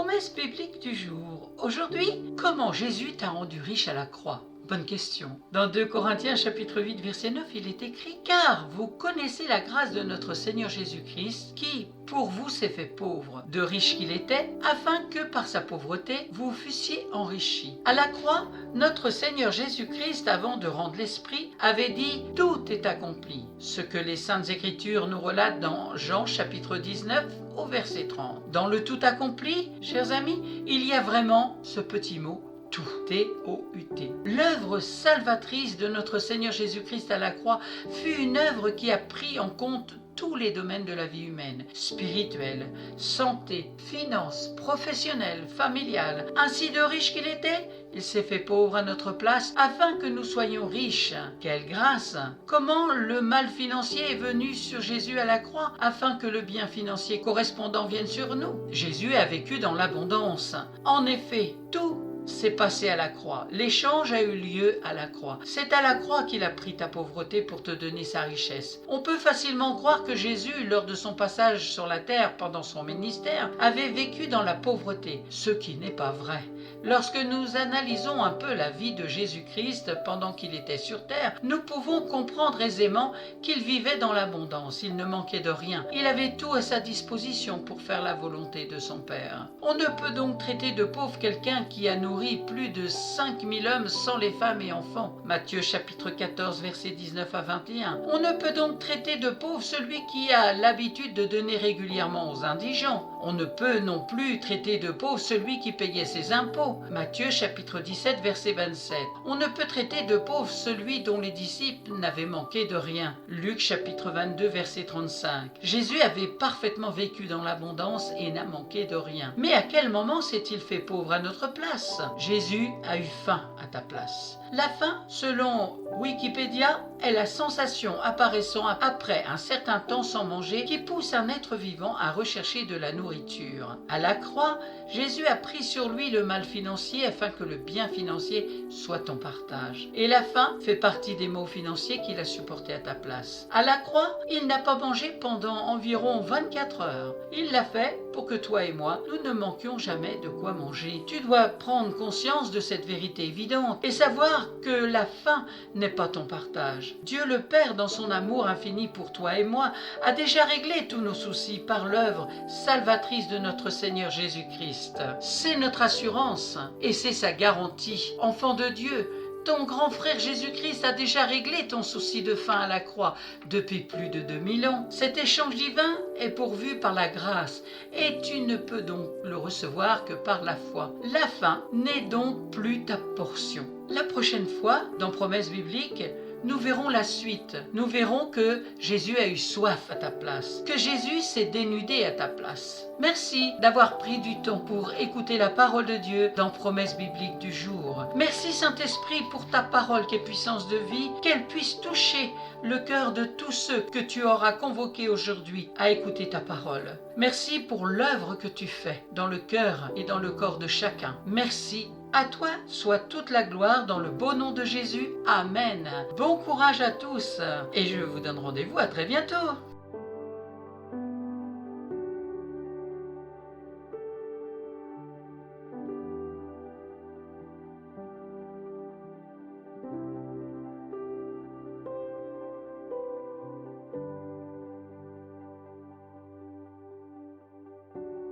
Promesse biblique du jour. Aujourd'hui, comment Jésus t'a rendu riche à la croix? Bonne question. Dans 2 Corinthiens chapitre 8 verset 9, il est écrit « Car vous connaissez la grâce de notre Seigneur Jésus-Christ, qui, pour vous, s'est fait pauvre, de riche qu'il était, afin que par sa pauvreté, vous fussiez enrichis. » À la croix, notre Seigneur Jésus-Christ, avant de rendre l'Esprit, avait dit « Tout est accompli », ce que les Saintes Écritures nous relatent dans Jean chapitre 19 au verset 30. Dans le tout accompli, chers amis, il y a vraiment ce petit mot tout, T-O-U-T. L'œuvre salvatrice de notre Seigneur Jésus-Christ à la croix fut une œuvre qui a pris en compte tous les domaines de la vie humaine, spirituelle, santé, finances, professionnelle, familiale. Ainsi de riche qu'il était, il s'est fait pauvre à notre place afin que nous soyons riches. Quelle grâce! Comment le mal financier est venu sur Jésus à la croix afin que le bien financier correspondant vienne sur nous? Jésus a vécu dans l'abondance. En effet, tout s'est passé à la croix. L'échange a eu lieu à la croix. C'est à la croix qu'il a pris ta pauvreté pour te donner sa richesse. On peut facilement croire que Jésus, lors de son passage sur la terre pendant son ministère, avait vécu dans la pauvreté, ce qui n'est pas vrai. Lorsque nous analysons un peu la vie de Jésus-Christ pendant qu'il était sur terre, nous pouvons comprendre aisément qu'il vivait dans l'abondance. Il ne manquait de rien. Il avait tout à sa disposition pour faire la volonté de son Père. On ne peut donc traiter de pauvre quelqu'un qui a nourri plus de 5000 hommes sans les femmes et enfants. Matthieu chapitre 14 versets 19 à 21. On ne peut donc traiter de pauvre celui qui a l'habitude de donner régulièrement aux indigents. On ne peut non plus traiter de pauvre celui qui payait ses impôts. Matthieu chapitre 17 verset 27. On ne peut traiter de pauvre celui dont les disciples n'avaient manqué de rien. Luc chapitre 22 verset 35. Jésus avait parfaitement vécu dans l'abondance et n'a manqué de rien. Mais à quel moment s'est-il fait pauvre à notre place? Jésus a eu faim à ta place. La faim, selon Wikipédia, est la sensation apparaissant après un certain temps sans manger qui pousse un être vivant à rechercher de la nourriture. À la croix, Jésus a pris sur lui le mal financier afin que le bien financier soit ton partage. Et la faim fait partie des maux financiers qu'il a supportés à ta place. À la croix, il n'a pas mangé pendant environ 24 heures. Il l'a fait pour que toi et moi, nous ne manquions jamais de quoi manger. Tu dois prendre conscience de cette vérité évidente et savoir que la faim n'est pas ton partage. Dieu le Père, dans son amour infini pour toi et moi, a déjà réglé tous nos soucis par l'œuvre salvatrice de notre Seigneur Jésus-Christ. C'est notre assurance et c'est sa garantie. Enfant de Dieu, ton grand frère Jésus-Christ a déjà réglé ton souci de faim à la croix depuis plus de 2000 ans. Cet échange divin est pourvu par la grâce et tu ne peux donc le recevoir que par la foi. La faim n'est donc plus ta portion. La prochaine fois, dans Promesse biblique, nous verrons la suite. Nous verrons que Jésus a eu soif à ta place, que Jésus s'est dénudé à ta place. Merci d'avoir pris du temps pour écouter la parole de Dieu dans Promesse biblique du jour. Merci Saint-Esprit pour ta parole qui est puissance de vie, qu'elle puisse toucher le cœur de tous ceux que tu auras convoqués aujourd'hui à écouter ta parole. Merci pour l'œuvre que tu fais dans le cœur et dans le corps de chacun. Merci. À toi soit toute la gloire dans le beau nom de Jésus. Amen. Bon courage à tous et je vous donne rendez-vous à très bientôt.